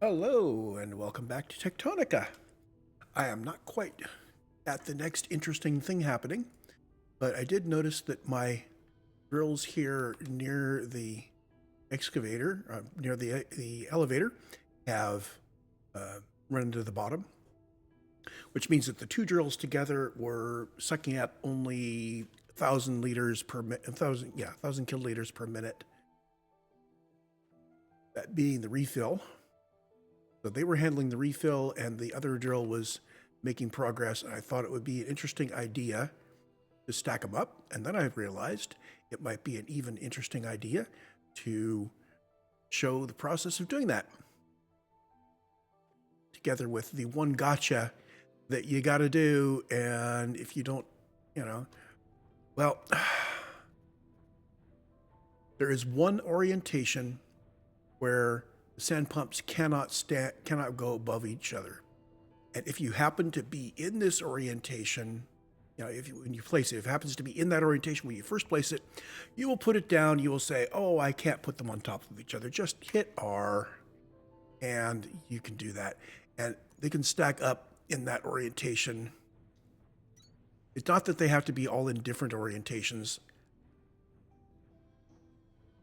Hello, and welcome back to Tectonica. I am not quite at the next interesting thing happening, but I did notice that my drills here near the excavator, near the elevator, have run to the bottom, which means that the two drills together were sucking up only 1,000 liters per minute, 1,000 kiloliters per minute. That being the refill. So they were handling the refill, and the other drill was making progress. And I thought it would be an interesting idea to stack them up. And then I realized it might be an even interesting idea to show the process of doing that, together with the one gotcha that you got to do. And if you don't, well, there is one orientation where the sand pumps cannot go above each other. And if you happen to be in this orientation, when you place it, if it happens to be in that orientation when you first place it, you will put it down. You will say, oh, I can't put them on top of each other. Just hit R, and you can do that. And they can stack up in that orientation. It's not that they have to be all in different orientations.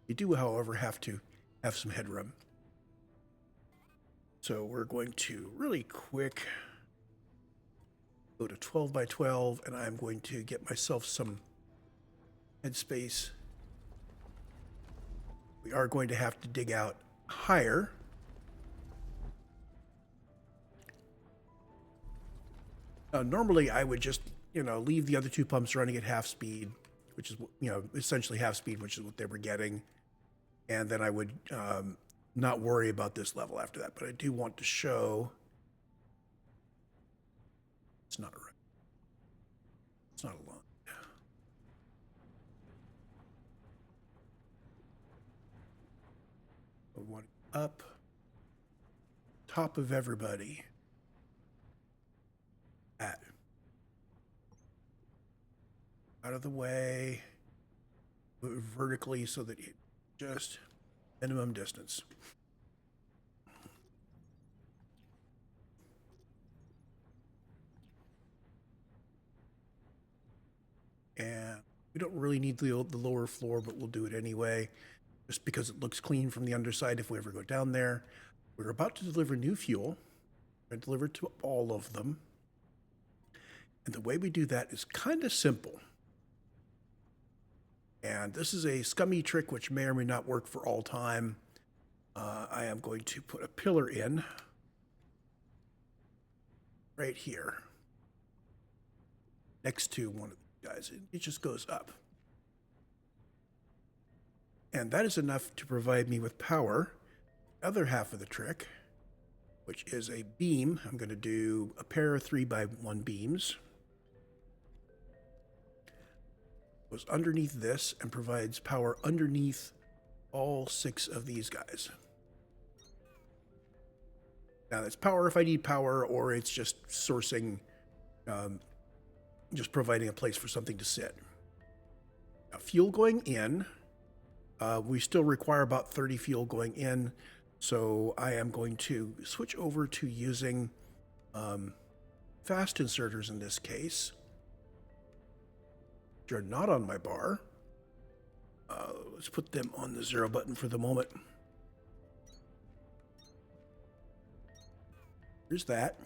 You do, however, have to have some headroom. So we're going to really quick go to 12 by 12, and I'm going to get myself some headspace. We are going to have to dig out higher. Normally I would just, leave the other two pumps running at half speed, which is, essentially half speed, which is what they were getting. And then I would not worry about this level after that, but I do want to show it's not right. It's not a line. I want it up top of everybody at out of the way, move vertically so that it just minimum distance. And we don't really need the lower floor, but we'll do it anyway, just because it looks clean from the underside if we ever go down there. We're about to deliver new fuel. We're going to deliver to all of them. And the way we do that is kind of simple. And this is a scummy trick which may or may not work for all time. I am going to put a pillar in right here next to one of these guys. It just goes up. And that is enough to provide me with power. The other half of the trick, which is a beam, I'm going to do a pair of 3x1 beams. Goes underneath this and provides power underneath all 6 of these guys. Now that's power if I need power, or it's just sourcing, just providing a place for something to sit. Now, fuel going in, we still require about 30 fuel going in, so I am going to switch over to using fast inserters in this case, which are not on my bar. Let's put them on the 0 button for the moment. Here's that.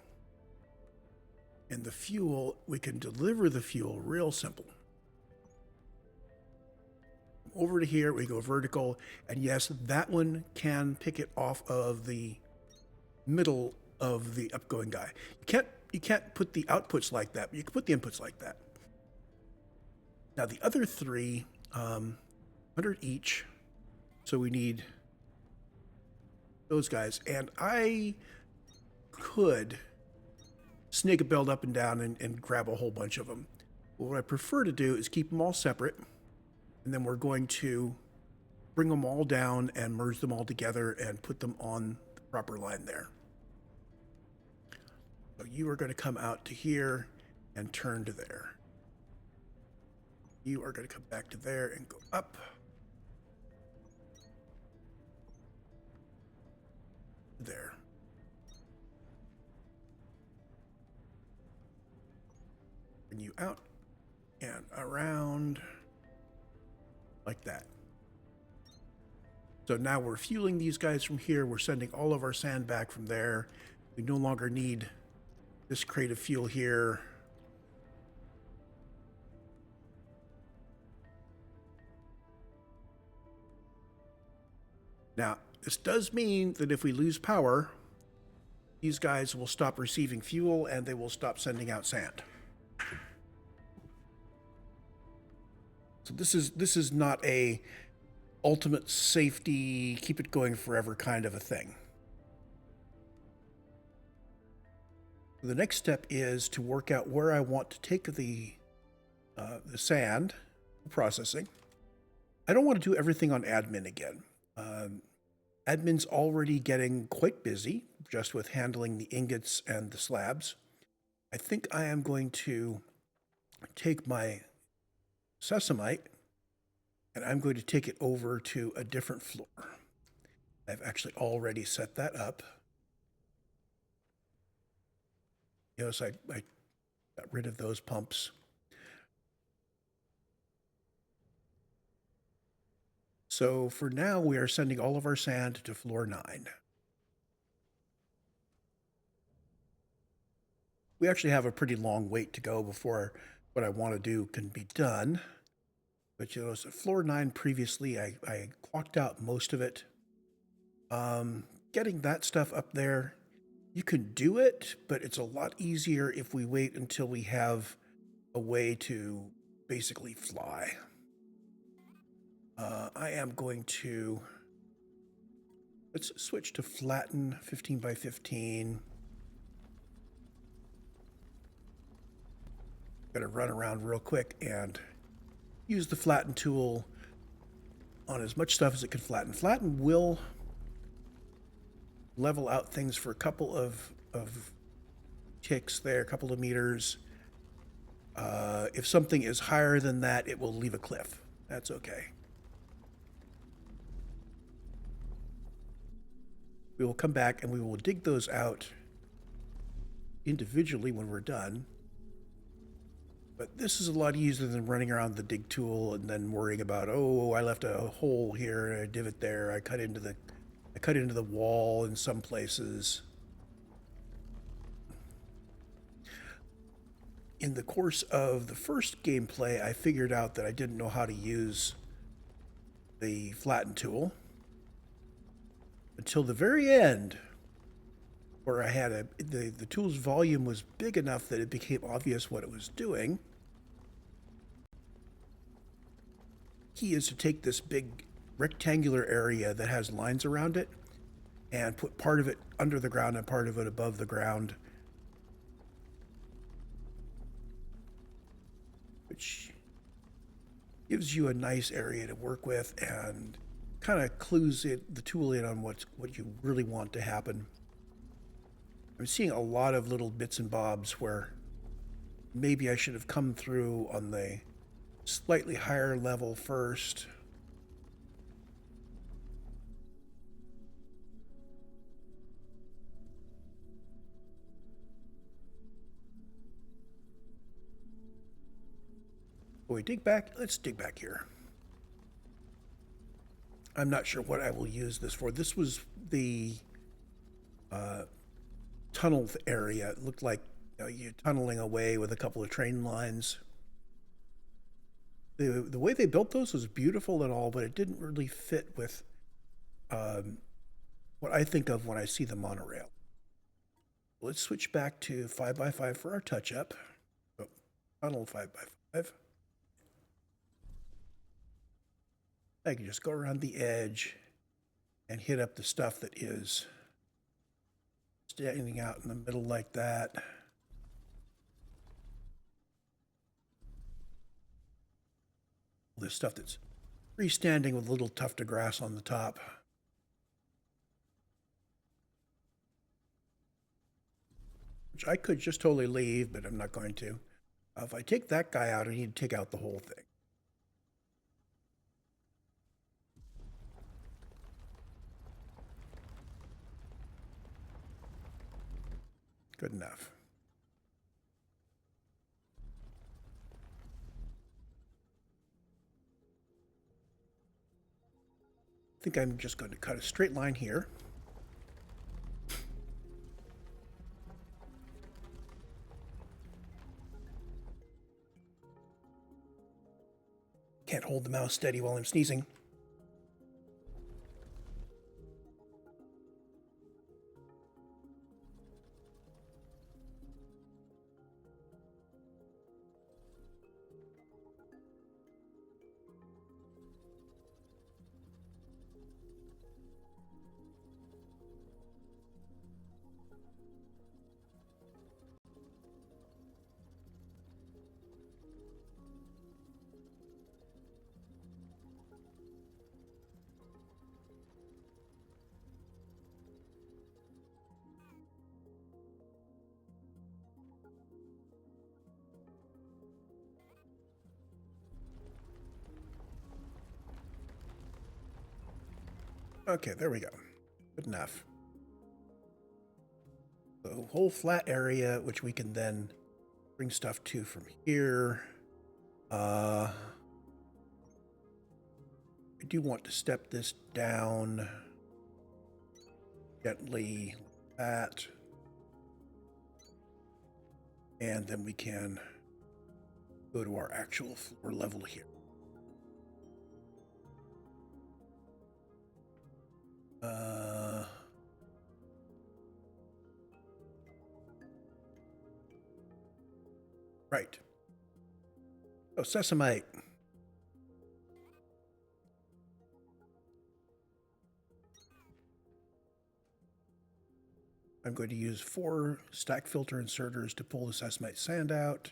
And the fuel, we can deliver the fuel real simple. Over to here, we go vertical, and yes, that one can pick it off of the middle of the upgoing guy. You can't put the outputs like that, but you can put the inputs like that. Now the other 3, 100 each, so we need those guys, and I could snake a build up and down and grab a whole bunch of them. But what I prefer to do is keep them all separate, and then we're going to bring them all down and merge them all together and put them on the proper line there. So you are going to come out to here and turn to there. You are going to come back to there and go up. There. you out and around like that. So now we're fueling these guys from here. We're sending all of our sand back from there. We no longer need this crate of fuel here. Now, this does mean that if we lose power, these guys will stop receiving fuel and they will stop sending out sand. So this is not a ultimate safety, keep it going forever kind of a thing. The next step is to work out where I want to take the sand processing. I don't want to do everything on admin again. Admin's already getting quite busy just with handling the ingots and the slabs. I think I am going to take my Sesamite and I'm going to take it over to a different floor. I've actually already set that up. Notice I got rid of those pumps. So for now, we are sending all of our sand to floor 9. We actually have a pretty long wait to go before what I want to do can be done. But you know, so floor 9 previously, I clocked out most of it. Getting that stuff up there, you can do it, but it's a lot easier if we wait until we have a way to basically fly. I am going to, let's switch to flatten 15 by 15. Got to run around real quick and use the flatten tool on as much stuff as it can flatten. Flatten will level out things for a couple of ticks there, a couple of meters. If something is higher than that, it will leave a cliff. That's okay. We will come back and we will dig those out individually when we're done. But this is a lot easier than running around the dig tool and then worrying about, oh, I left a hole here, a divot there, I cut into the wall in some places. In the course of the first gameplay, I figured out that I didn't know how to use the flatten tool until the very end, where I had the tool's volume was big enough that it became obvious what it was doing. Key is to take this big rectangular area that has lines around it and put part of it under the ground and part of it above the ground, which gives you a nice area to work with and kind of clues the tool in on what you really want to happen. I'm seeing a lot of little bits and bobs where maybe I should have come through on the slightly higher level first. Will we dig back? Let's dig back here. I'm not sure what I will use this for. This was the tunnel area. It looked like you're tunneling away with a couple of train lines. The way they built those was beautiful and all, but it didn't really fit with what I think of when I see the monorail. Let's switch back to 5x5 for our touch-up. Oh, tunnel 5x5. I can just go around the edge and hit up the stuff that is standing out in the middle like that. This stuff that's freestanding with a little tuft of grass on the top. Which I could just totally leave, but I'm not going to. If I take that guy out, I need to take out the whole thing. Good enough. think I'm just going to cut a straight line here. Can't hold the mouse steady while I'm sneezing. Okay, there we go. Good enough. The whole flat area, which we can then bring stuff to from here. I do want to step this down gently like that. And then we can go to our actual floor level here. Right. Oh, Sesamite. I'm going to use 4 stack filter inserters to pull the Sesamite sand out.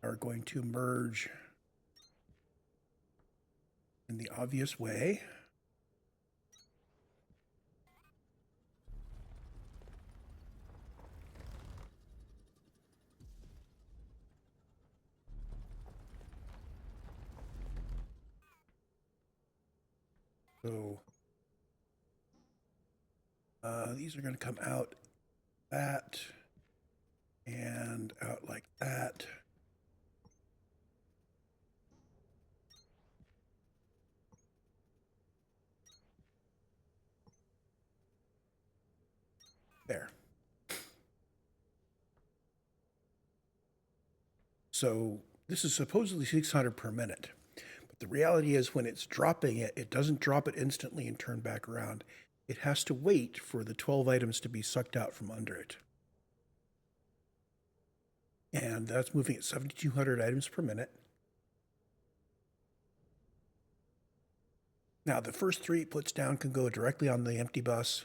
Are going to merge in the obvious way. So these are going to come out that and out like that. There. So this is supposedly 600 per minute. But the reality is when it's dropping it, it doesn't drop it instantly and turn back around. It has to wait for the 12 items to be sucked out from under it. And that's moving at 7,200 items per minute. Now, the first 3 it puts down can go directly on the empty bus,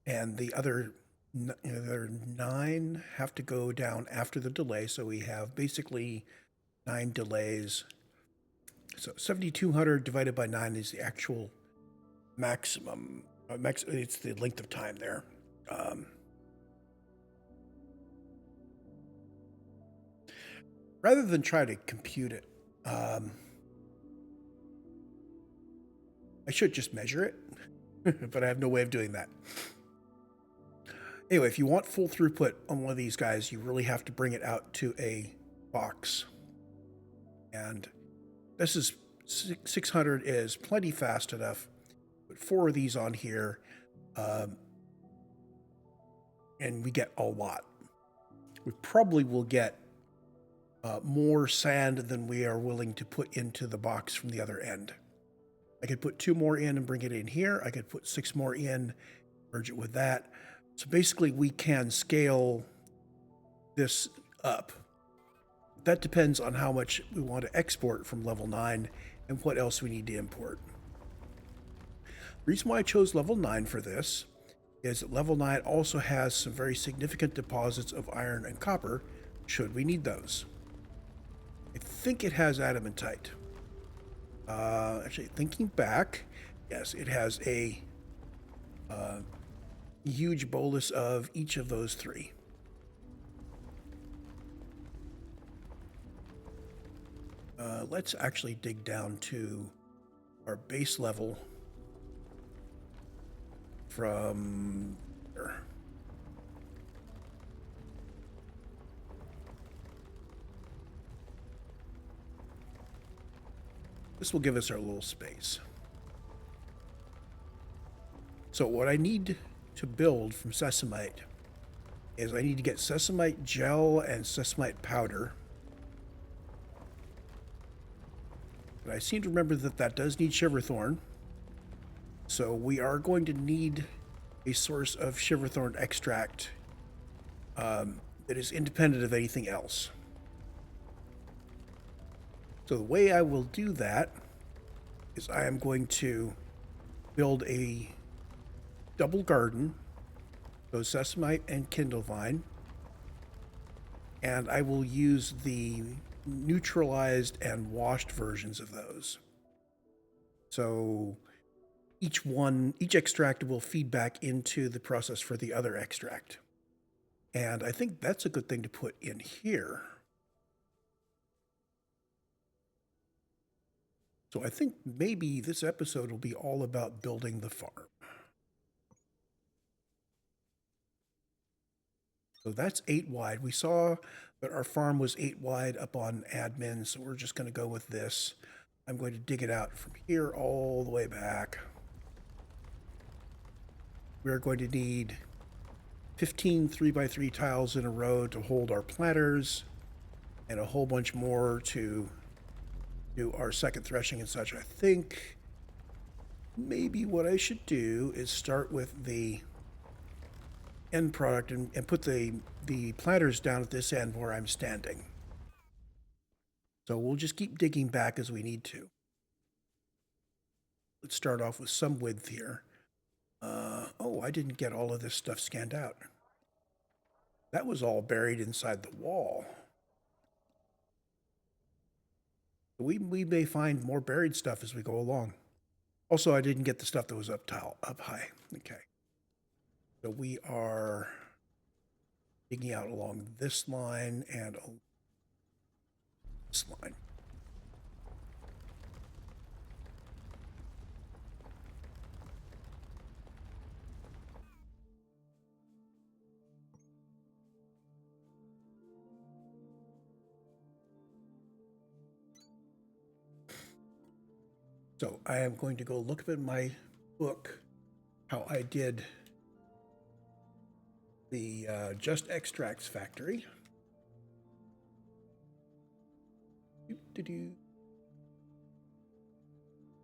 and the other 9 have to go down after the delay. So we have basically 9 delays. So 7,200 divided by 9 is the actual maximum. It's the length of time there. Rather than try to compute it, I should just measure it, but I have no way of doing that. Anyway, if you want full throughput on one of these guys, you really have to bring it out to a box. And this is 600 is plenty fast enough. Put 4 of these on here, and we get a lot. We probably will get more sand than we are willing to put into the box from the other end. I could put 2 more in and bring it in here. I could put 6 more in, merge it with that. So basically we can scale this up. That depends on how much we want to export from level 9 and what else we need to import. The reason why I chose level 9 for this is that level 9 also has some very significant deposits of iron and copper, should we need those. I think it has adamantite. Actually, thinking back, yes, it has a huge bolus of each of those 3. Let's actually dig down to our base level from there. This will give us our little space. So what I need to build from Sesamite is I need to get Sesamite gel and Sesamite powder. And I seem to remember that that does need Shiverthorn. So we are going to need a source of Shiverthorn extract that is independent of anything else. So the way I will do that is I am going to build a double garden, so Sesamite and Kindlevine, and I will use the neutralized and washed versions of those. So each extract will feed back into the process for the other extract. And I think that's a good thing to put in here. So I think maybe this episode will be all about building the farm. So that's 8 wide. We saw that our farm was 8 wide up on admin, so we're just going to go with this. I'm going to dig it out from here all the way back. We're going to need 15 3x3 tiles in a row to hold our planters, and a whole bunch more to do our second threshing and such. I think maybe what I should do is start with the end product and put the planters down at this end where I'm standing. So we'll just keep digging back as we need to. Let's start off with some width here. Oh, I didn't get all of this stuff scanned out. That was all buried inside the wall. We may find more buried stuff as we go along. Also, I didn't get the stuff that was up high. Okay. So we are digging out along this line and this line. So I am going to go look up in my book how I did the Just Extracts factory.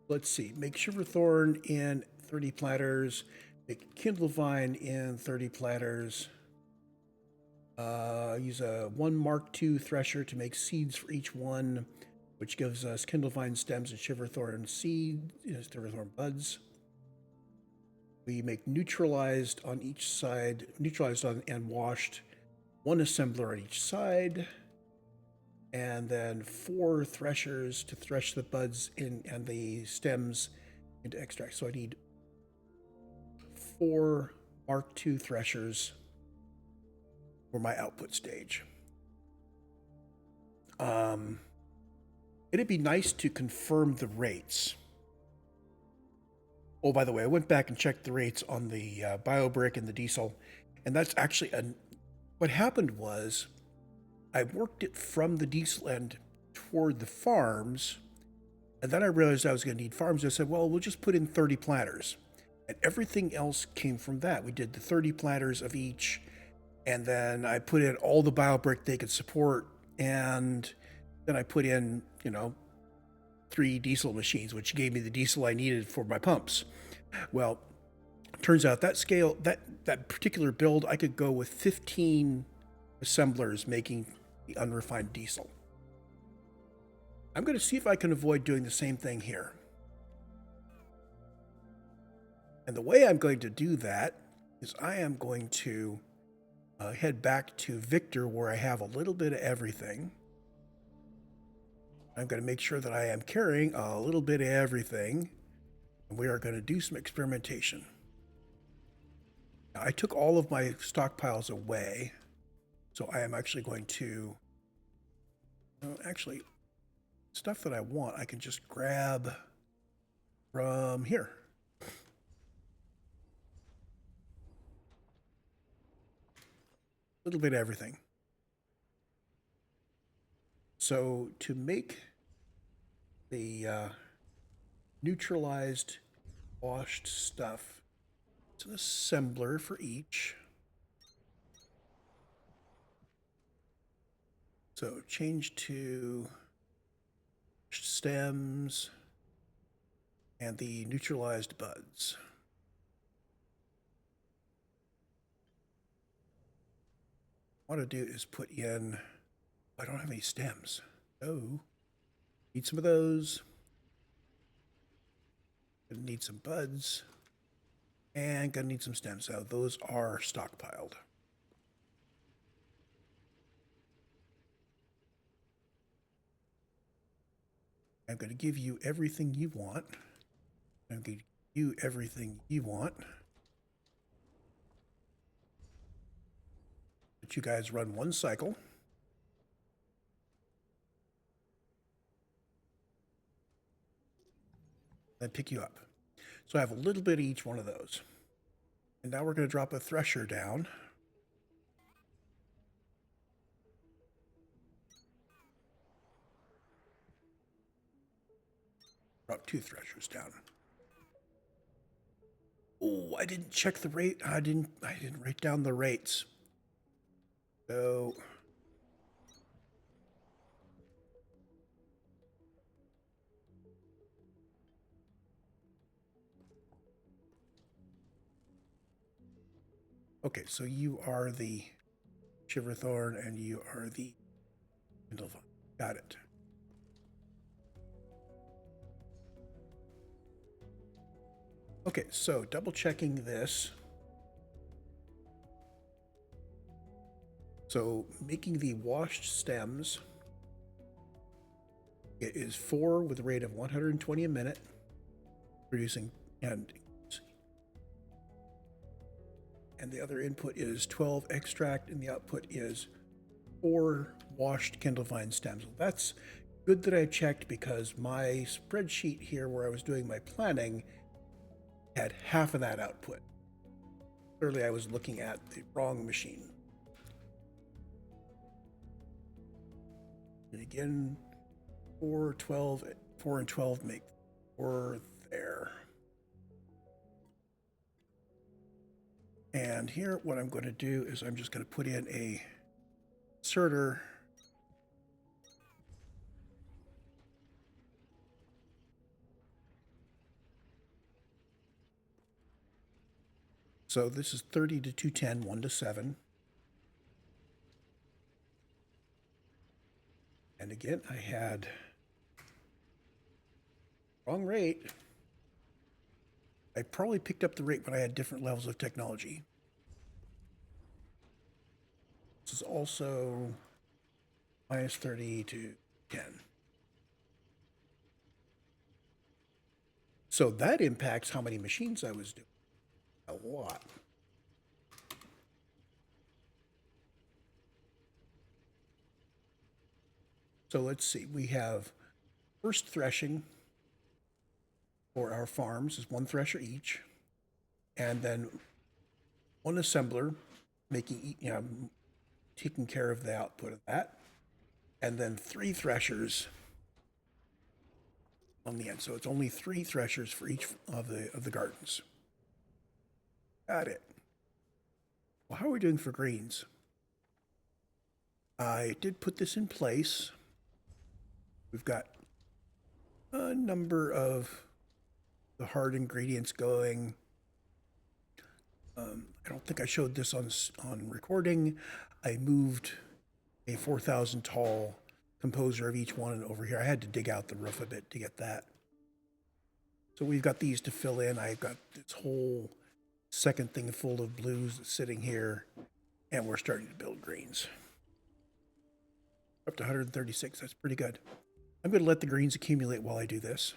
Let's see, make Shiverthorn in 30 platters, make Kindlevine in 30 platters, use a 1 Mark II thresher to make seeds for each one, which gives us Kindlevine stems and Shiverthorn seed, Shiverthorn buds. We make neutralized on each side, and washed, 1 assembler on each side, and then 4 threshers to thresh the buds in and the stems into extract. So I need 4 Mark II threshers for my output stage. It'd be nice to confirm the rates. Oh, by the way, I went back and checked the rates on the BioBrick and the diesel, and that's actually what happened was I worked it from the diesel end toward the farms, and then I realized I was going to need farms. I said, well, we'll just put in 30 planters, and everything else came from that. We did the 30 planters of each, and then I put in all the BioBrick they could support, and then I put in, 3 diesel machines, which gave me the diesel I needed for my pumps. Well, turns out that scale, that particular build, I could go with 15 assemblers making the unrefined diesel. I'm going to see if I can avoid doing the same thing here. And the way I'm going to do that is I am going to head back to Victor, where I have a little bit of everything. I'm going to make sure that I am carrying a little bit of everything, and we are going to do some experimentation. Now, I took all of my stockpiles away, so I am actually going to, stuff that I want, I can just grab from here. A little bit of everything. So to make the neutralized washed stuff. It's an assembler for each. So change to stems and the neutralized buds. What I want to do is put in, I don't have any stems. Oh, need some of those. Gonna need some buds. And gonna need some stems. So those are stockpiled. I'm going to give you everything you want. I'm going to give you everything you want. Let you guys run one cycle. Then pick you up. So I have a little bit of each one of those. And now we're going to drop a thresher down. Drop 2 threshers down. Oh, I didn't check the rate. I didn't write down the rates. So okay, so you are the Shiverthorn and you are the Kindlevine. Got it. Okay, so double checking this. So making the washed stems, it is 4 with a rate of 120 a minute, producing, and the other input is 12 extract, and the output is 4 washed Kindlevine stems. Well, that's good that I checked, because my spreadsheet here where I was doing my planning had half of that output. Clearly I was looking at the wrong machine. And again, 4, 12, 4 and 12 make 4 there. And here, what I'm going to do is I'm just going to put in a inserter. So this is 30 to 210, 1 to 7. And again, I had wrong rate. I probably picked up the rate, but I had different levels of technology. This is also minus 30 to 10. So that impacts how many machines I was doing. A lot. So let's see, we have first threshing for our farms is 1 thresher each, and then 1 assembler making, taking care of the output of that, and then 3 threshers on the end. So it's only 3 threshers for each of the gardens. Got it. Well, how are we doing for greens? I did put this in place. We've got a number of the hard ingredients going. I don't think I showed this on recording. I moved a 4,000 tall composer of each one over here. I had to dig out the roof a bit to get that. So we've got these to fill in. I've got this whole second thing full of blues sitting here, and we're starting to build greens. Up to 136, that's pretty good. I'm going to let the greens accumulate while I do this.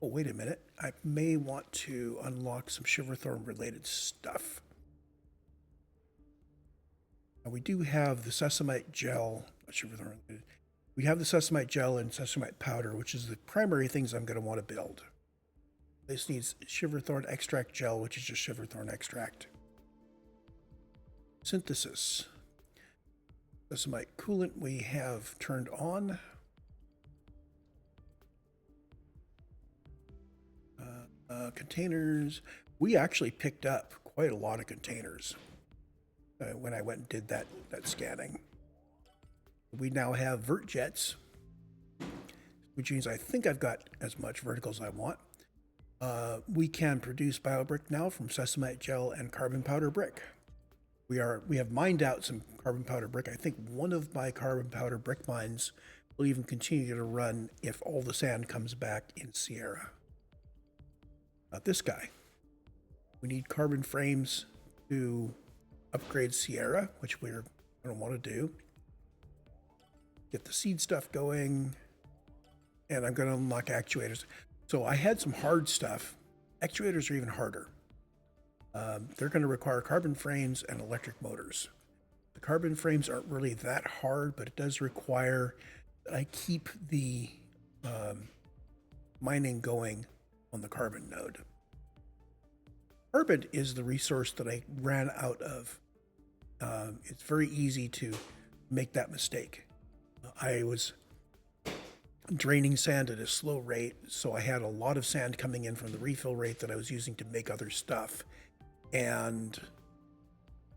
Oh, wait a minute. I may want to unlock some Shiverthorn related stuff. Now, we do have the Sesamite gel, not Shiverthorn related. We have the Sesamite gel and Sesamite powder, which is the primary things I'm going to want to build. This needs Shiverthorn extract gel, which is just Shiverthorn extract. Synthesis. Sesamite coolant we have turned on. Containers. We actually picked up quite a lot of containers when I went and did that scanning. We now have vert jets, which means I think I've got as much vertical as I want. We can produce biobrick now from sesamite gel and carbon powder brick. We have mined out some carbon powder brick. I think one of my carbon powder brick mines will even continue to run if all the sand comes back in Sierra. Not this guy. We need carbon frames to upgrade Sierra, which we're going to want to do. Get the seed stuff going, and I'm going to unlock actuators. So I had some hard stuff. Actuators are even harder. They're going to require carbon frames and electric motors. The carbon frames aren't really that hard, but it does require that I keep the mining going on the carbon node. Carbon is the resource that I ran out of. It's very easy to make that mistake. I was draining sand at a slow rate, so I had a lot of sand coming in from the refill rate that I was using to make other stuff. And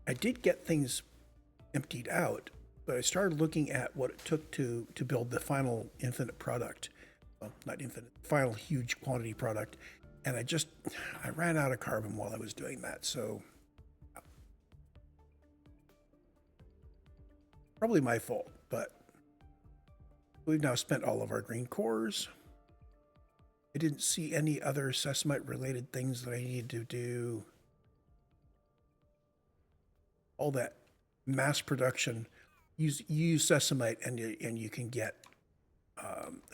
I did get things emptied out, but I started looking at what it took to build the final infinite product. Well, not infinite, final huge quantity product. And I ran out of carbon while I was doing that. So probably my fault, but we've now spent all of our green cores. I didn't see any other sesamite related things that I needed to do. All that mass production, use sesamite and you can get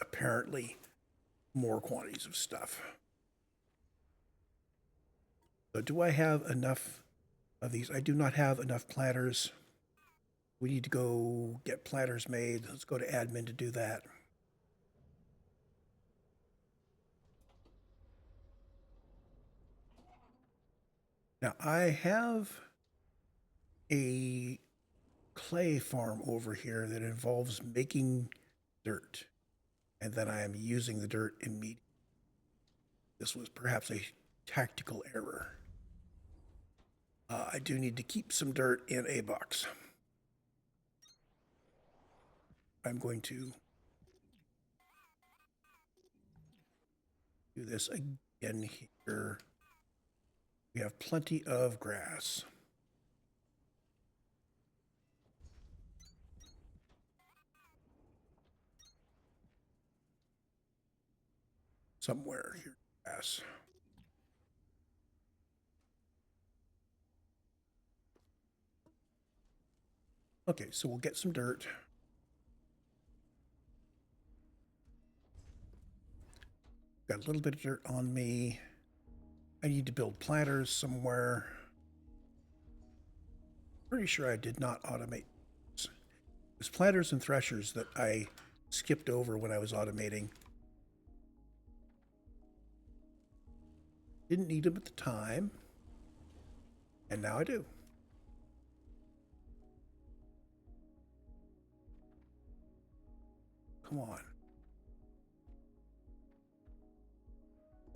apparently more quantities of stuff. So do I have enough of these? I do not have enough platters. We need to go get platters made. Let's go to admin to do that. Now I have a clay farm over here that involves making dirt, and then I am using the dirt immediately. This was perhaps a tactical error. I do need to keep some dirt in a box. I'm going to do this again here. We have plenty of grass. Somewhere here, grass. Okay, so we'll get some dirt. Got a little bit of dirt on me. I need to build planters somewhere. Pretty sure I did not automate. There's planters and threshers that I skipped over when I was automating. Didn't need them at the time, and now I do. Come on.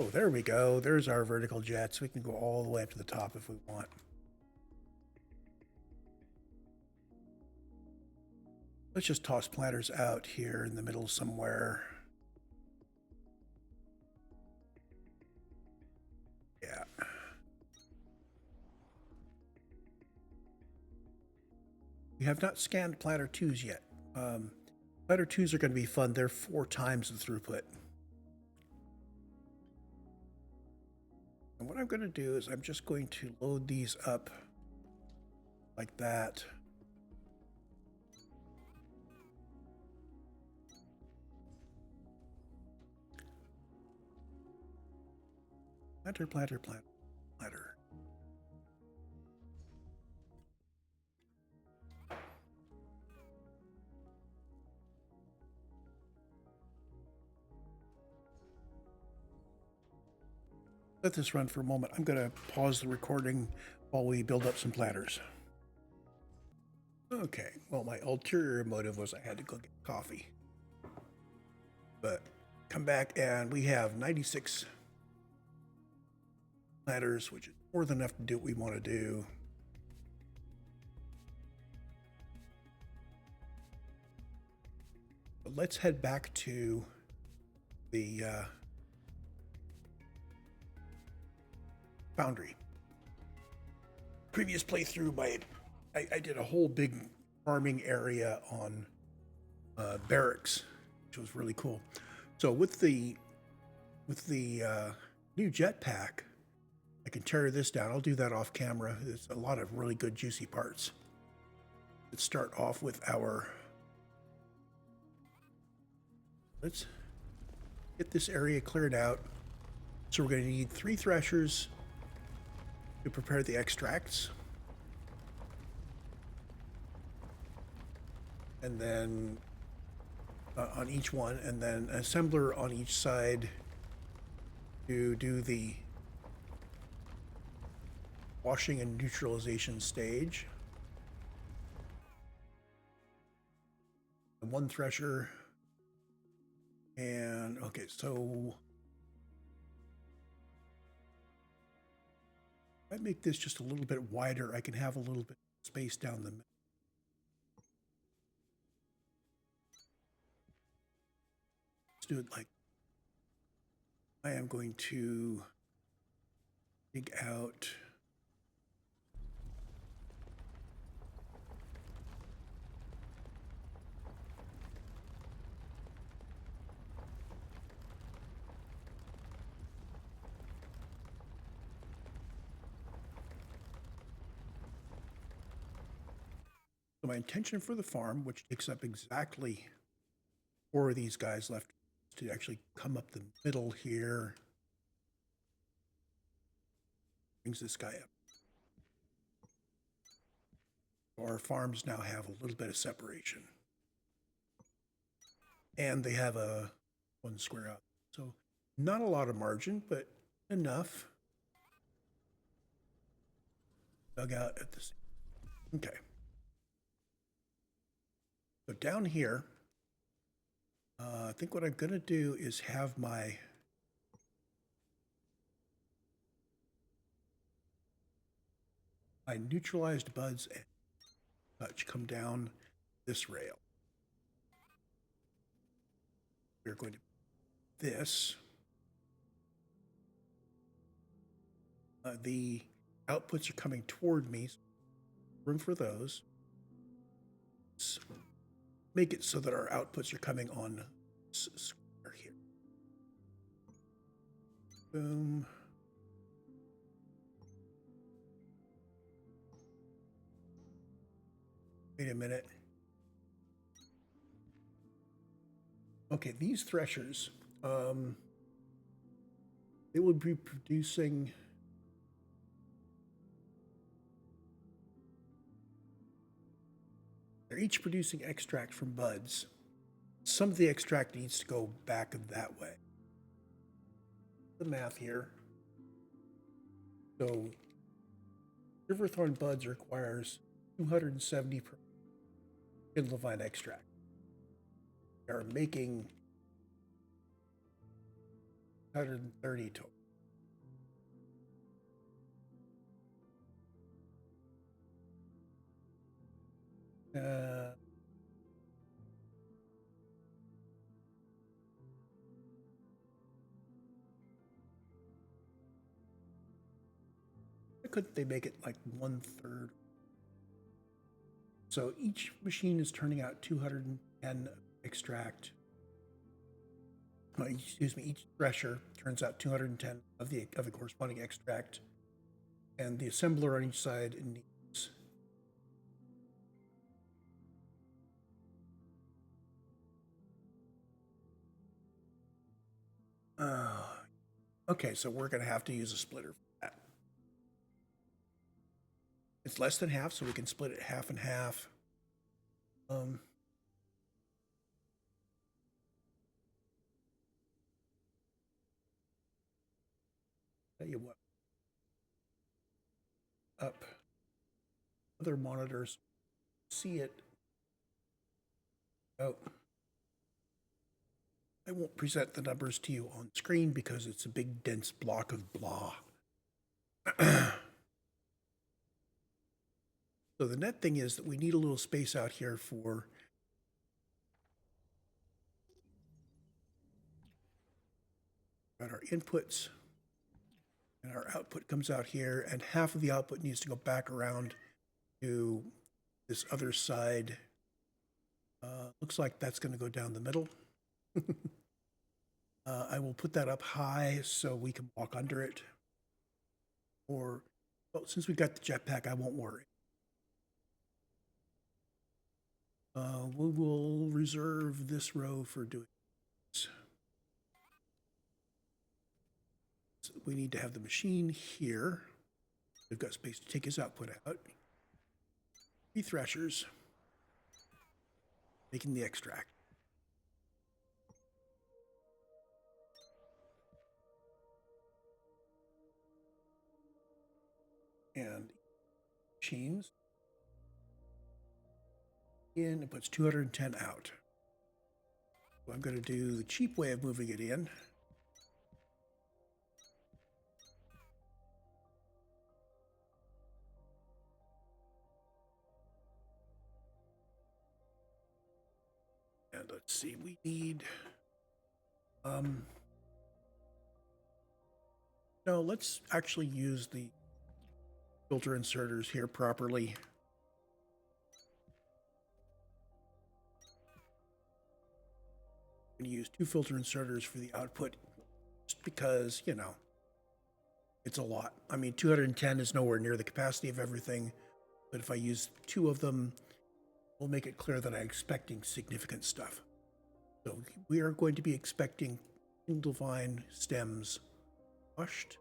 Oh, there we go. There's our vertical jets. We can go all the way up to the top if we want. Let's just toss planters out here in the middle somewhere. Yeah. We have not scanned platter 2s yet. Platter 2s are going to be fun. They're 4 times the throughput. And what I'm going to do is I'm just going to load these up like that. Platter, platter, platter, platter. Let this run for a moment. I'm going to pause the recording while we build up some platters. Okay, well, my ulterior motive was I had to go get coffee. But come back and we have 96 ladders, which is more than enough to do what we want to do. But let's head back to the Foundry. Previous playthrough, I did a whole big farming area on barracks, which was really cool. So with the new jetpack, I can tear this down. I'll do that off camera. There's a lot of really good juicy parts. Let's start off with our. Let's get this area cleared out. So we're going to need 3 threshers to prepare the extracts. And then on each one, and then an assembler on each side to do the washing and neutralization stage. And 1 thresher. And okay, so if I make this just a little bit wider, I can have a little bit of space down the middle. Let's do it like I am going to dig out so my intention for the farm, which takes up exactly 4 of these guys left, is to actually come up the middle here. Brings this guy up. Our farms now have a little bit of separation. And they have a 1 square out. So not a lot of margin, but enough. Dug out at the same. Okay. So down here, I think what I'm going to do is have my neutralized buds and touch come down this rail. We're going to this. The outputs are coming toward me. So room for those. Let's make it so that our outputs are coming on square here. Boom. Wait a minute. Okay, these threshers, they will be producing they're each producing extract from buds. Some of the extract needs to go back that way. The math here. So Riverthorn buds requires 270 per Levine extract. They are making 130 total. Why couldn't they make it like 1/3? So each machine is turning out 210 extract. Excuse me, each thresher turns out 210 of the corresponding extract, and the assembler on each side needs okay, so we're going to have to use a splitter for that. It's less than half, so we can split it half and half. Tell you what. Up. Other monitors see it. Oh. I won't present the numbers to you on screen because it's a big dense block of blah. So the net thing is that we need a little space out here for our inputs, and our output comes out here, and half of the output needs to go back around to this other side. Looks like that's going to go down the middle. I will put that up high so we can walk under it. Or, well, since we've got the jetpack, I won't worry. We will reserve this row for doing this. So we need to have the machine here. We've got space to take his output out. 3 threshers, making the extract. And machines in, it puts 210 out. So I'm going to do the cheap way of moving it in. And let's see, we need, no, let's actually use the filter inserters here properly. I'm going to use 2 filter inserters for the output just because, you know, it's a lot. I mean, 210 is nowhere near the capacity of everything, but if I use 2 of them, we'll make it clear that I'm expecting significant stuff. So we are going to be expecting Kindle vine stems washed.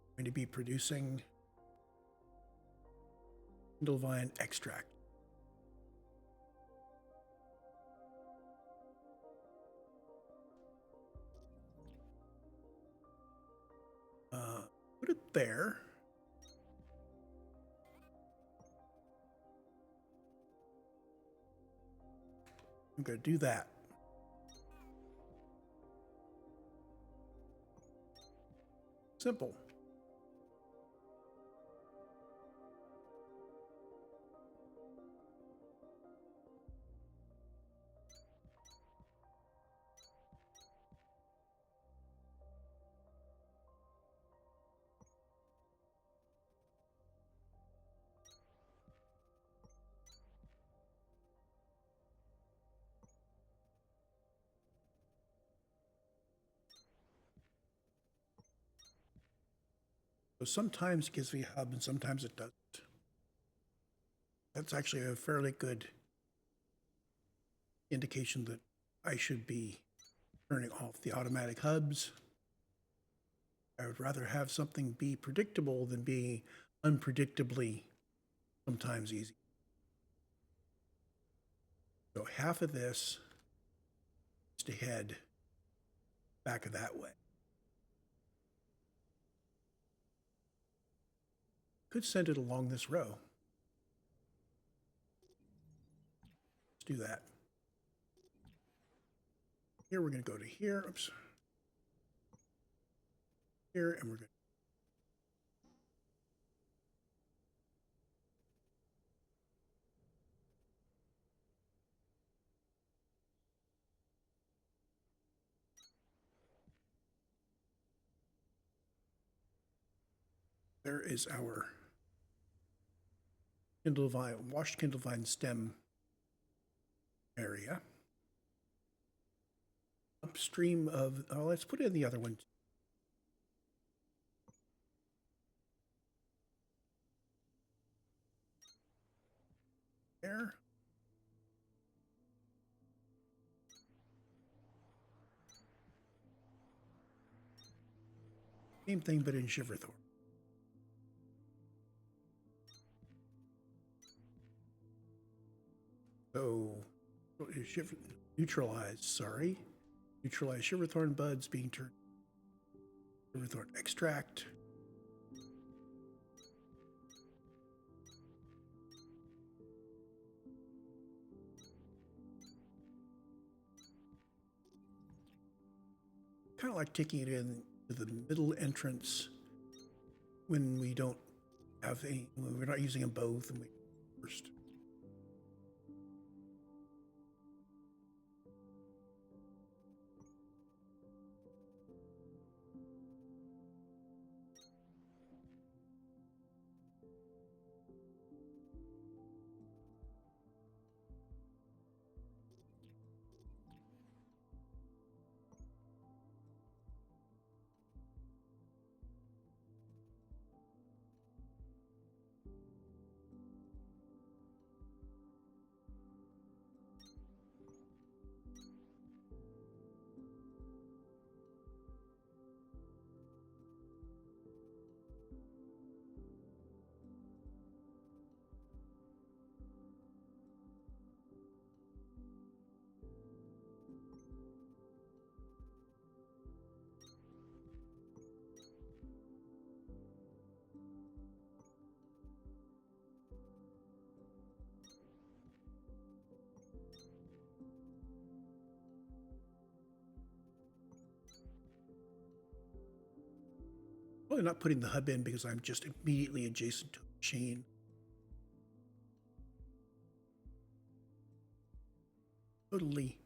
We're going to be producing Kindle vine extract. Put it there. I'm going to do that. Simple. So sometimes it gives me a hub and sometimes it doesn't. That's actually a fairly good indication that I should be turning off the automatic hubs. I would rather have something be predictable than be unpredictably sometimes easy. So half of this is to head back of that way. Could send it along this row. Let's do that. Here we're going to go to here. Oops. Here, and we're going to. There is our Kindle vine, washed Kindle vine stem area. Upstream of, oh, let's put in the other one. There. Same thing, but in Shiverthorn. So, neutralize, sorry. Neutralize Shiverthorn buds being turned. Shiverthorn extract. Kind of like taking it in to the middle entrance when we don't have any, when we're not using them both, and we first. Probably not putting the hub in because I'm just immediately adjacent to a machine. Totally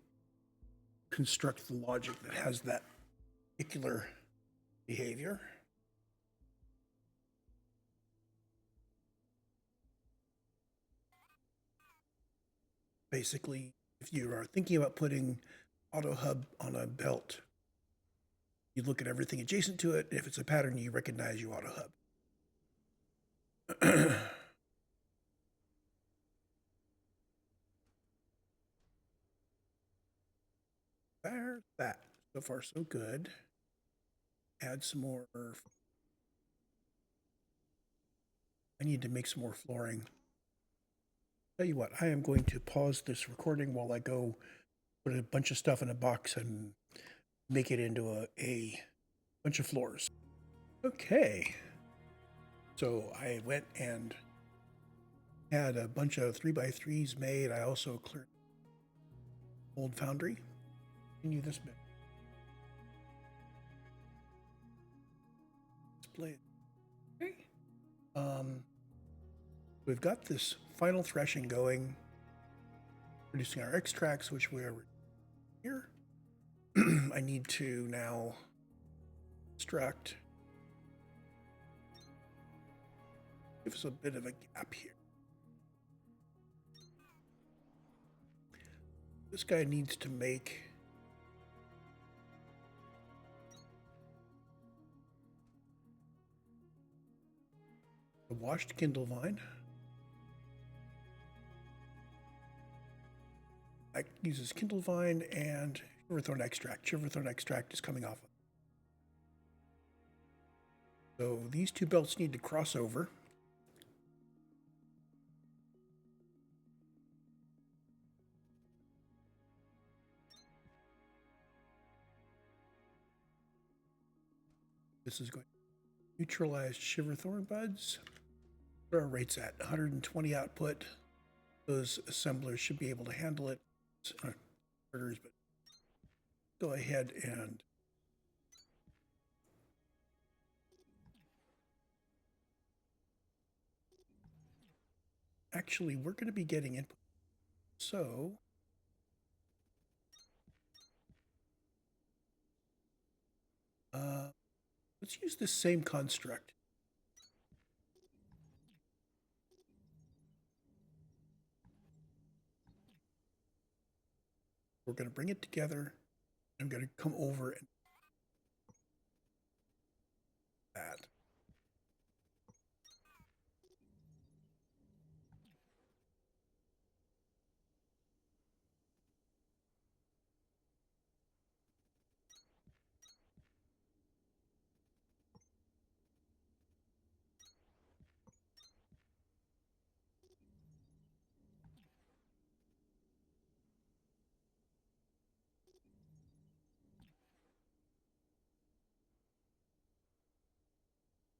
construct the logic that has that particular behavior. Basically, if you are thinking about putting auto hub on a belt, you look at everything adjacent to it. If it's a pattern you recognize, you auto hub. There's that. So far, so good. Add some more. I need to make some more flooring. Tell you what, I am going to pause this recording while I go put a bunch of stuff in a box and make it into a bunch of floors. Okay. So I went and had a bunch of 3x3s made. I also cleared old foundry. Continue this bit. Display it. Okay. We've got this final threshing going, producing our extracts, which we are here. I need to now extract. Give us a bit of a gap here. This guy needs to make a washed kindle vine. That uses kindle vine and shiverthorn extract. Shiverthorn extract is coming off. So these two belts need to cross over. This is going to neutralize shiverthorn buds. What are our rates at? 120 output. Those assemblers should be able to handle it. But go ahead and actually we're going to be getting input. So let's use this same construct. We're going to bring it together. I'm going to come over and that.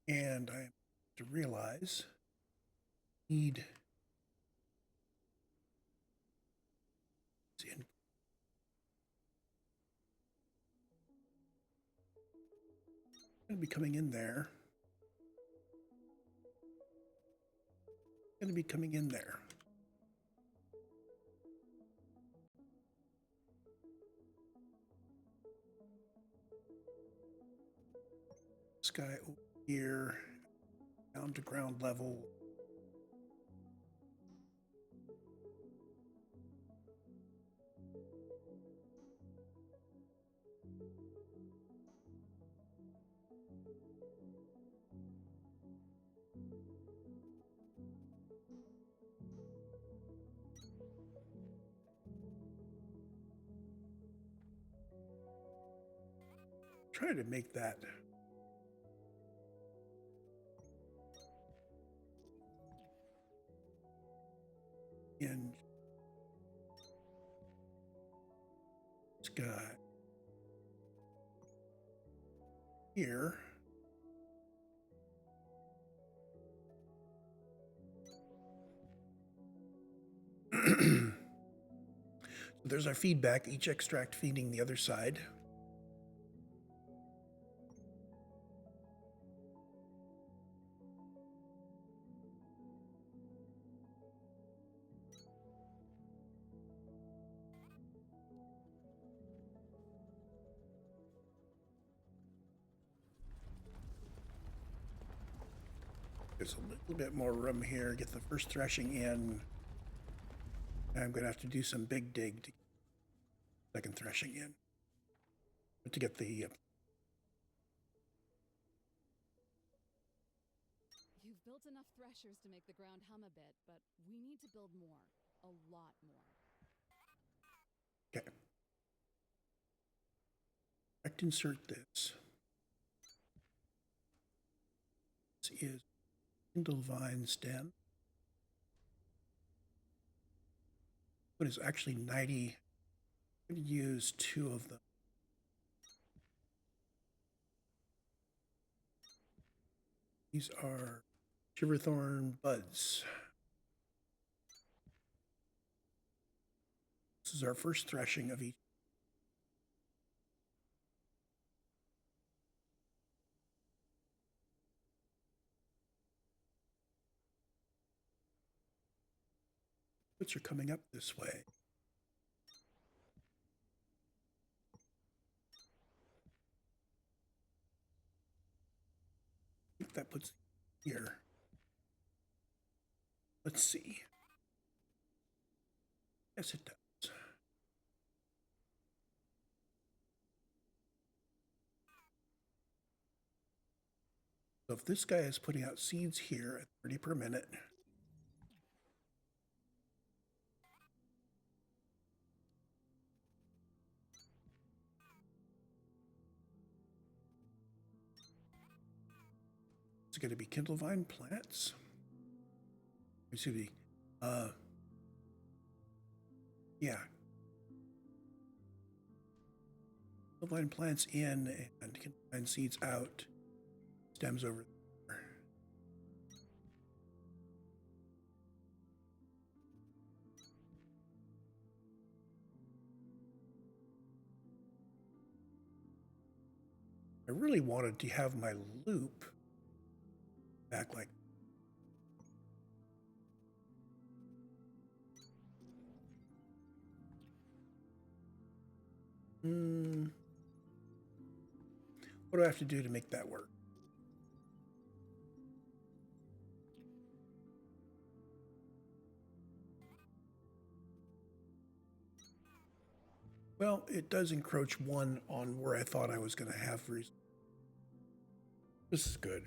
And I have to realize need Going to be coming in there. Going to be coming in there. This guy over here, down to ground level. Try to make that in this guy here. So there's our feedback, each extract feeding the other side. There's a little bit more room here. Get the first threshing in. I'm going to have to do some big dig to get the second threshing in. But to get the... You've built enough threshers to make the ground hum a bit, but we need to build more. A lot more. Okay. Direct insert this. This is spindle vine stem. What is actually 90? I'm going to use 2 of them. These are Shiverthorn buds. This is our first threshing of each. Which are coming up this way. I think that puts here. Let's see. Yes, it does. So if this guy is putting out seeds here at 30 per minute, it's going to be kindlevine plants. Excuse me. Yeah. Kindlevine plants in and kindlevine seeds out. Stems over there. I really wanted to have my loop back like what do I have to do to make that work? Well, it does encroach 1 on where I thought I was going to have reason. This is good.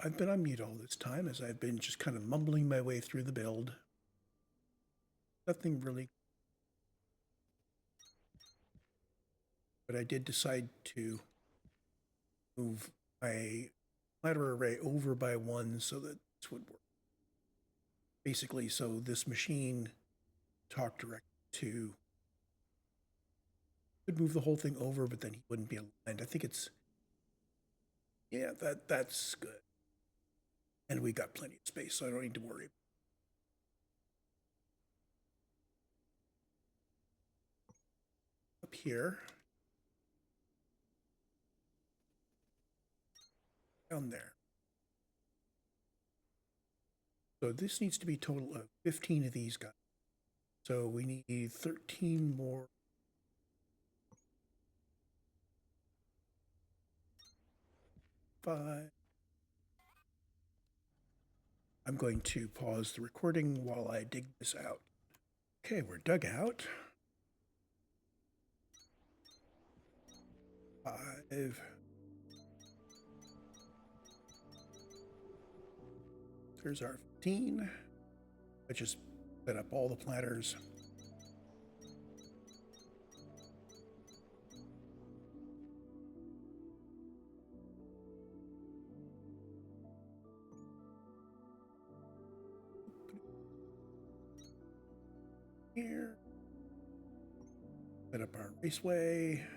I've been on mute all this time as I've been just kind of mumbling my way through the build. Nothing really. But I did decide to move my ladder array over by one so that this would work. Basically, so this machine talked direct to, could move the whole thing over, but then he wouldn't be aligned. I think it's, yeah, that's good. And we got plenty of space, so I don't need to worry. Up here. Down there. So this needs to be a total of 15 of these guys. So we need 13 more. Five. I'm going to pause the recording while I dig this out. Okay, we're dug out. 5. There's our 15. I just set up all the platters. Here. Set up our raceway.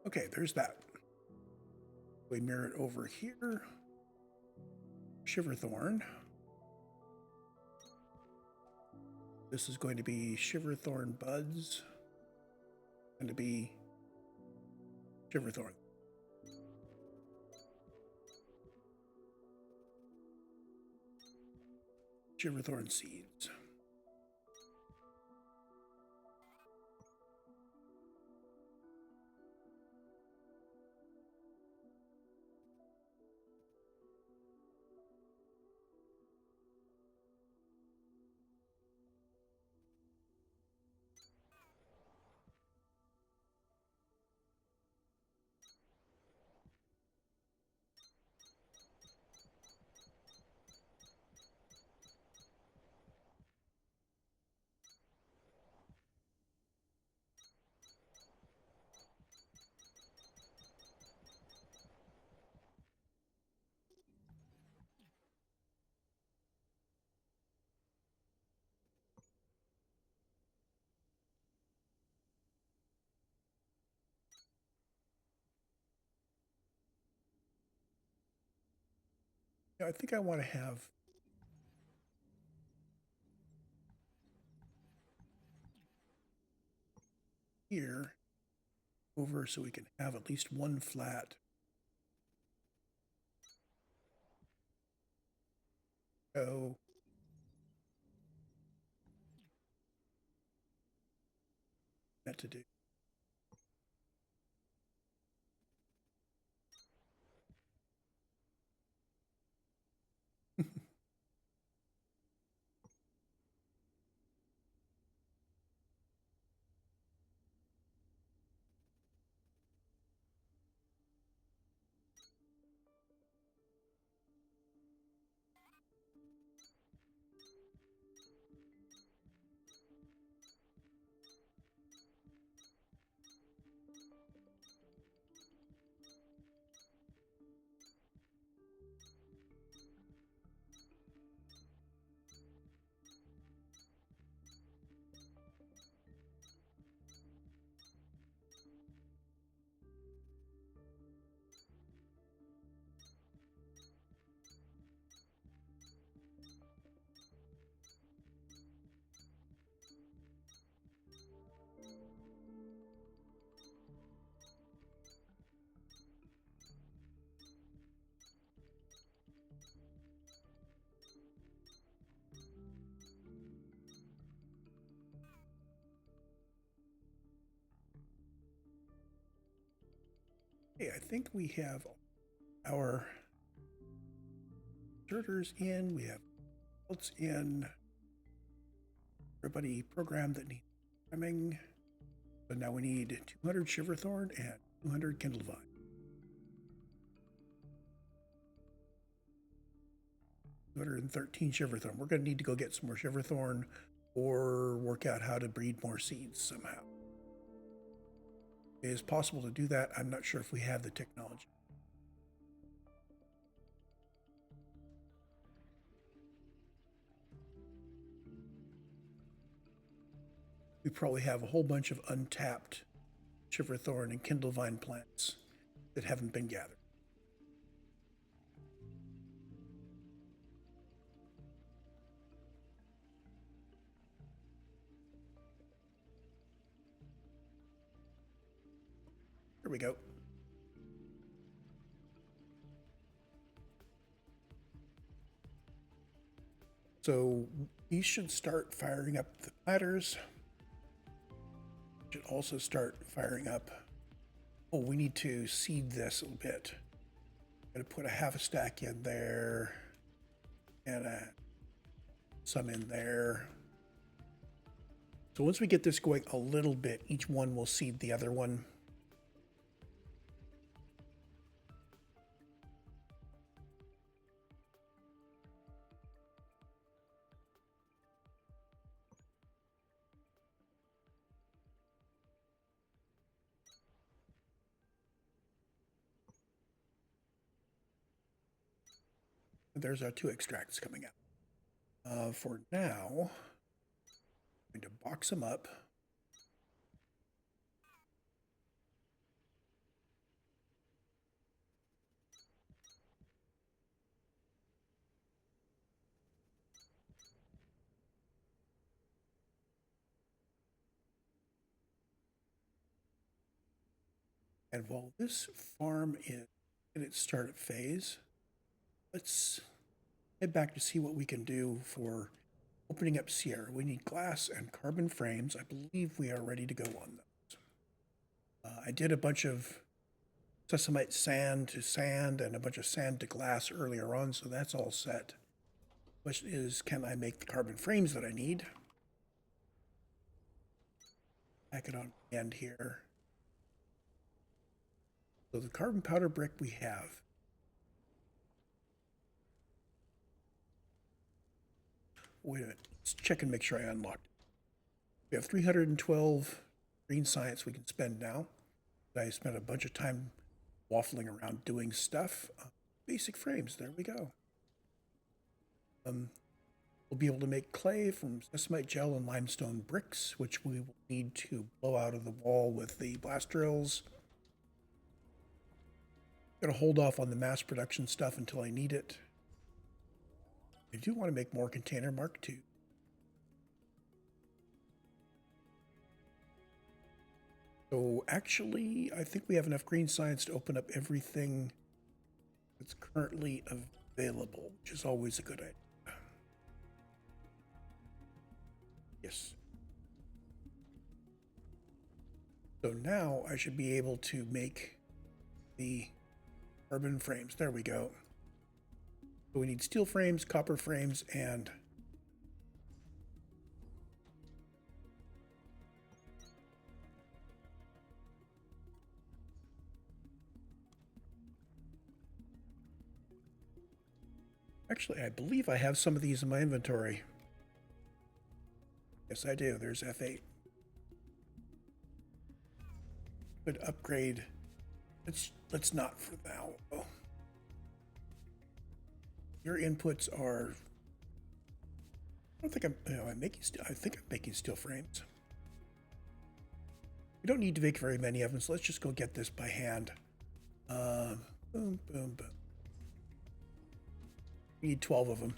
Okay, there's that. We mirror it over here. Shiverthorn. This is going to be Shiverthorn buds. Going to be Shiverthorn. Shiverthorn seeds. I think I want to have here over so we can have at least one flat. Go. That to do. Okay, I think we have our inserters in. We have bolts in. Everybody programmed that needs programming. So now we need 200 Shiverthorn and 200 Kindlevine. 213 Shiverthorn. We're going to need to go get some more Shiverthorn or work out how to breed more seeds somehow. It is possible to do that. I'm not sure if we have the technology. We probably have a whole bunch of untapped Shiverthorn and Kindlevine plants that haven't been gathered. Here we go. So these should start firing up the platters. Should also start firing up. Oh, we need to seed this a little bit. Gotta put a half a stack in there and some in there. So once we get this going a little bit, each one will seed the other one. There's our 2 extracts coming out. For now, I'm going to box them up. And while this farm is in its startup phase, let's head back to see what we can do for opening up Sierra. We need glass and carbon frames. I believe we are ready to go on those. I did a bunch of Sesamite sand to sand and a bunch of sand to glass earlier on, so that's all set. Question is, can I make the carbon frames that I need? Back it on the end here. So the carbon powder brick we have. Wait a minute, let's check and make sure I unlocked it. We have 312 green science we can spend now. I spent a bunch of time waffling around doing stuff. Basic frames, there we go. We'll be able to make clay from sesamite gel and limestone bricks, which we will need to blow out of the wall with the blast drills. Gonna hold off on the mass production stuff until I need it. I do want to make more container Mark II. So actually, I think we have enough green science to open up everything that's currently available, which is always a good idea. Yes. So now I should be able to make the carbon frames. There we go. So we need steel frames, copper frames, and actually, I believe I have some of these in my inventory. Yes, I do. There's F8. Good upgrade. Let's not for now. Oh. Your inputs are. I don't think I'm making. I think I'm making steel frames. We don't need to make very many of them, so let's just go get this by hand. Boom, boom, boom. We need 12 of them.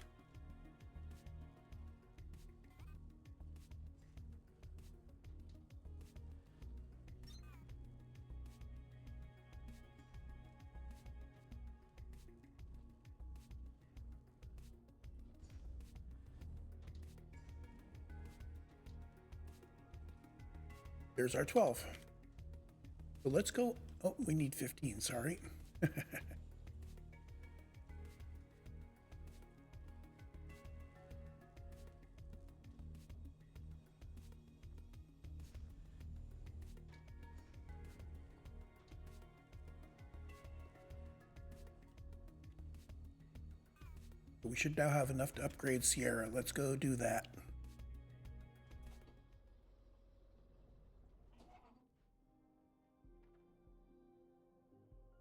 There's our 12. So let's go. Oh, we need 15, sorry. We should now have enough to upgrade Sierra. Let's go do that.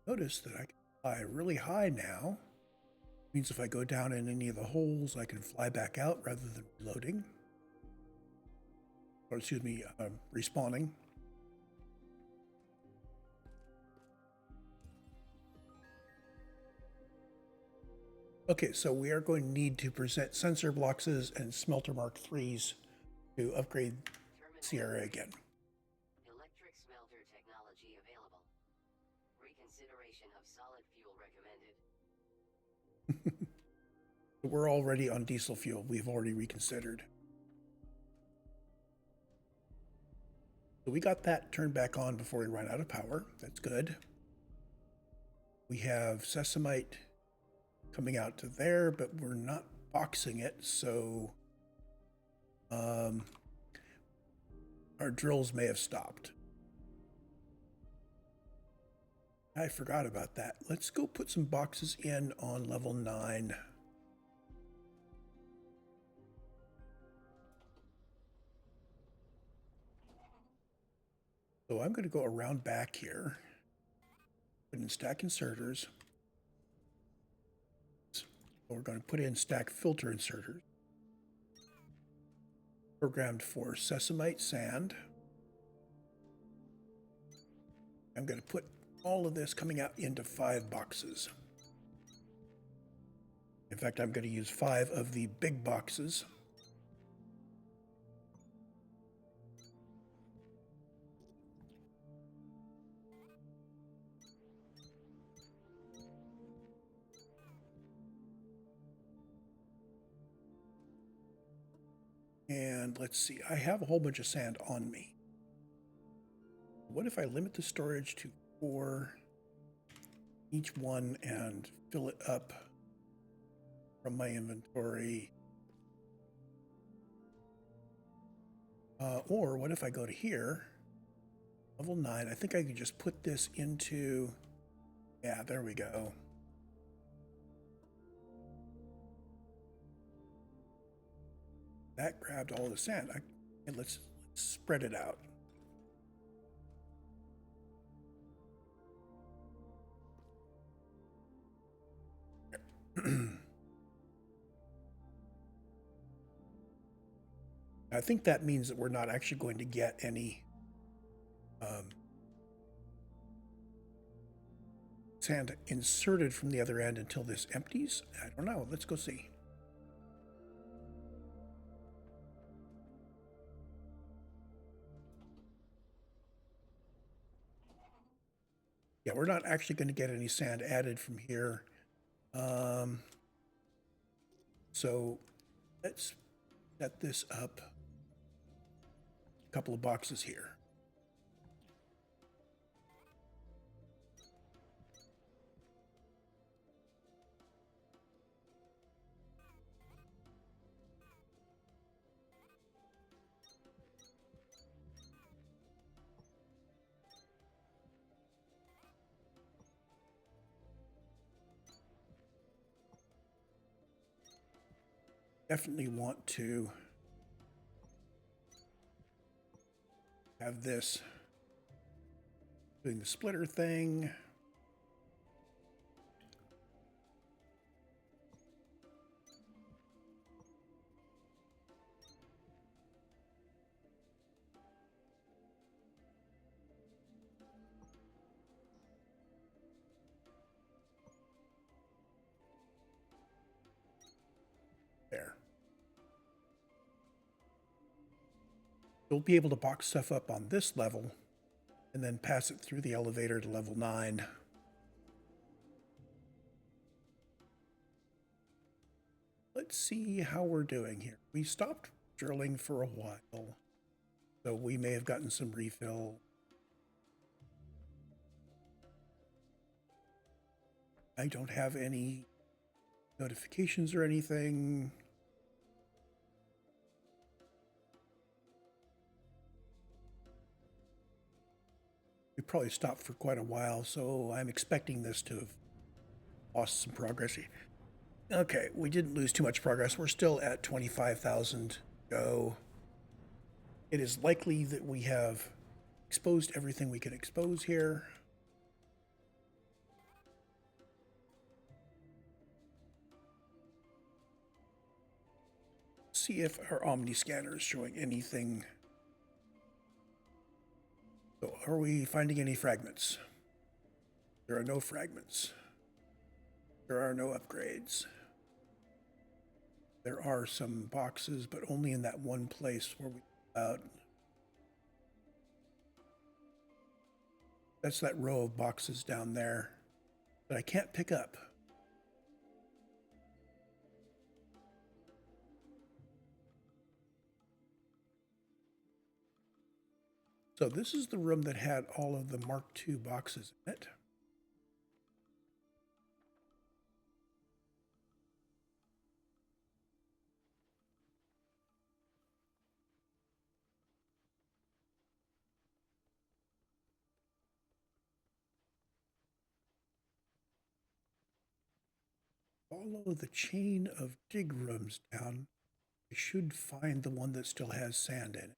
Notice that I can fly really high now. Means if I go down in any of the holes, I can fly back out rather than reloading. Or excuse me, respawning. Okay, so we are going to need to present sensor blocks and smelter mark 3s to upgrade Sierra again. Electric smelter technology available. Reconsideration of solid fuel recommended. We're already on diesel fuel. We've already reconsidered. So we got that turned back on before we run out of power. That's good. We have Sesamite coming out to there, but we're not boxing it, so our drills may have stopped. I forgot about that. Let's go put some boxes in on level 9. So I'm going to go around back here, put in stack inserters. We're going to put in stack filter inserters. Programmed for Sesamite sand. I'm going to put all of this coming out into 5 boxes. In fact, I'm going to use 5 of the big boxes. And let's see, I have a whole bunch of sand on me. What if I limit the storage to 4 each one and fill it up from my inventory? Or what if I go to here, level 9, I think I could just put this into, yeah, there we go. That grabbed all the sand. And let's spread it out. I think that means that we're not actually going to get any sand inserted from the other end until this empties. I don't know. Let's go see. Yeah, we're not actually going to get any sand added from here. So let's set this up. A couple of boxes here. Definitely want to have this doing the splitter thing. There. You'll be able to box stuff up on this level and then pass it through the elevator to level 9. Let's see how we're doing here. We stopped drilling for a while, so we may have gotten some refill. I don't have any notifications or anything. We probably stopped for quite a while, so I'm expecting this to have lost some progress. Okay, we didn't lose too much progress. We're still at 25,000 go. It is likely that we have exposed everything we can expose here. See if our Omni scanner is showing anything. So are we finding any fragments? There are no fragments. There are no upgrades. There are some boxes, but only in that one place where we that's that row of boxes down there that I can't pick up. So this is the room that had all of the Mark II boxes in it. Follow the chain of dig rooms down. I should find the one that still has sand in it.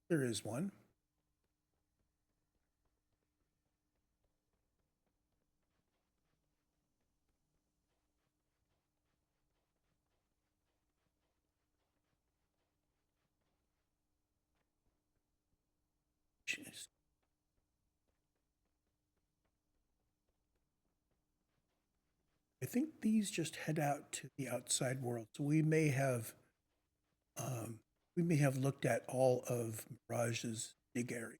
There is one. Jeez. I think these just head out to the outside world. So we may have looked at all of Mirage's dig area.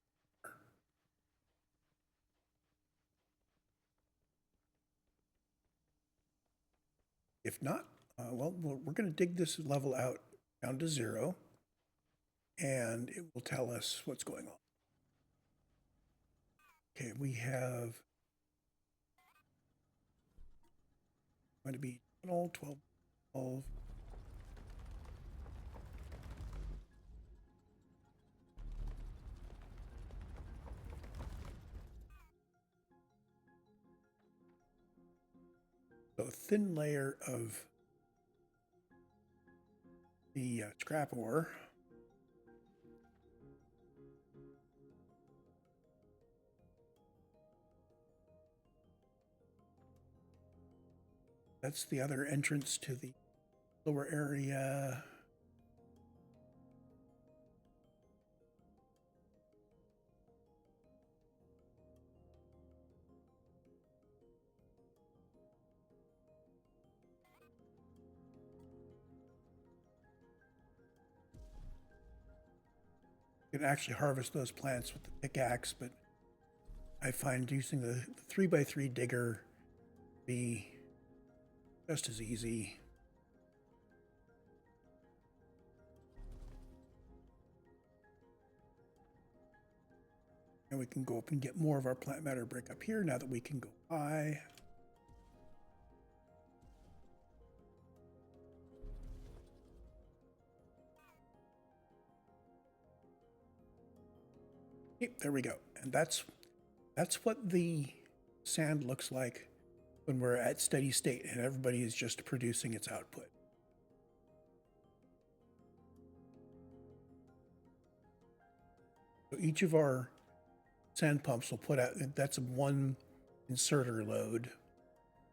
If not, well, we're going to dig this level out down to 0, and it will tell us what's going on. Okay, we have going to be 12, 12. So a thin layer of the scrap ore. That's the other entrance to the lower area. You can actually harvest those plants with the pickaxe, but I find using the 3x3 digger be just as easy. And we can go up and get more of our plant matter brick up here now that we can go high. Yep, there we go. And that's what the sand looks like when we're at steady state and everybody is just producing its output. So each of our sand pumps will put out, that's one inserter load,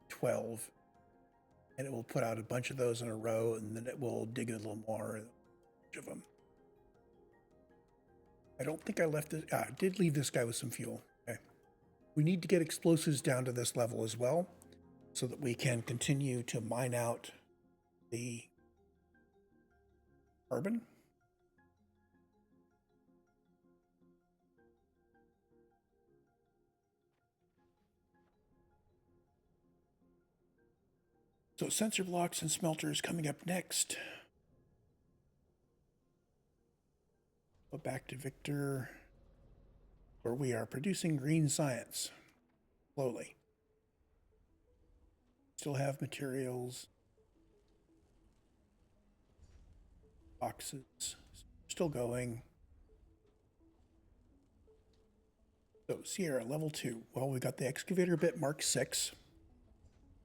12, and it will put out a bunch of those in a row, and then it will dig a little more of them. I don't think I left it. I did leave this guy with some fuel. Okay. We need to get explosives down to this level as well so that we can continue to mine out the carbon. So sensor blocks and smelters coming up next. Go back to Victor. where we are producing green science slowly. Still have materials, boxes, still going. So Sierra, level 2. Well, we got the excavator bit Mark 6,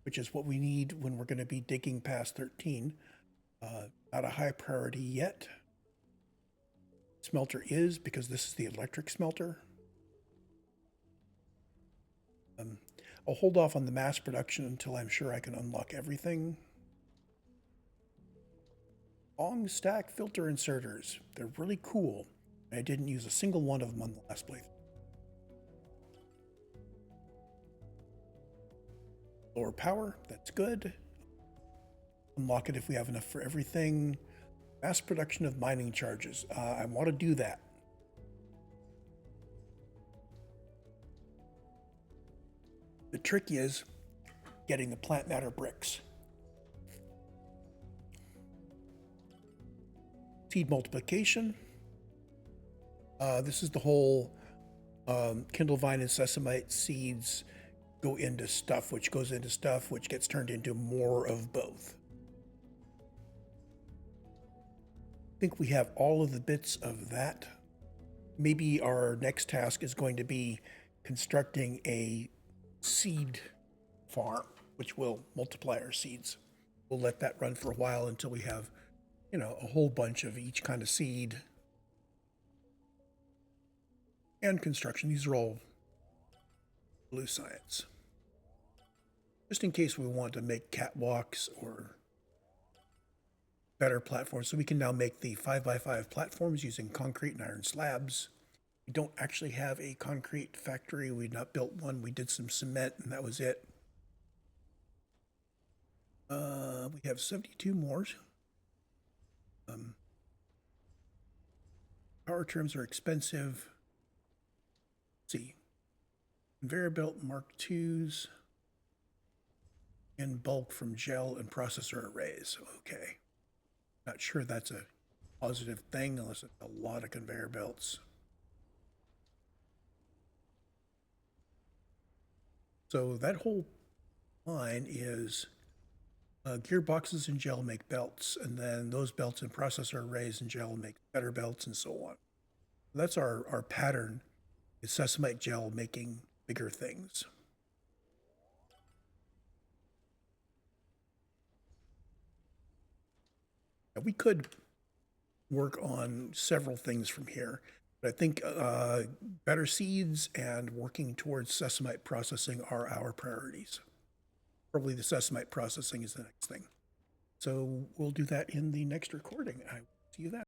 which is what we need when we're going to be digging past 13. Not a high priority yet. Smelter is, because this is the electric smelter. I'll hold off on the mass production until I'm sure I can unlock everything. Long stack filter inserters. They're really cool. I didn't use a single one of them on the last playthrough. Lower power, that's good. Unlock it if we have enough for everything. Mass production of mining charges. I want to do that. The trick is getting the plant matter bricks. Seed multiplication. This is the whole Kindle Vine and Sesamite seeds go into stuff, which goes into stuff, which gets turned into more of both. I think we have all of the bits of that. Maybe our next task is going to be constructing a seed farm, which will multiply our seeds. We'll let that run for a while until we have, you know, a whole bunch of each kind of seed. And construction, these are all blue science. Just in case we want to make catwalks or better platforms. So we can now make the 5x5 platforms using concrete and iron slabs. We don't actually have a concrete factory. We've not built one. We did some cement and that was it. We have 72 more. Power trims are expensive. Let's see. Conveyor belt Mark IIs. In bulk from gel and processor arrays. Okay. Not sure that's a positive thing unless it's a lot of conveyor belts. So that whole line is gearboxes and gel make belts, and then those belts and processor arrays and gel make better belts, and so on. That's our pattern, is Sesamite gel making bigger things. We could work on several things from here, but I think better seeds and working towards Sesamite processing are our priorities. Probably the Sesamite processing is the next thing. So we'll do that in the next recording. I will see you then.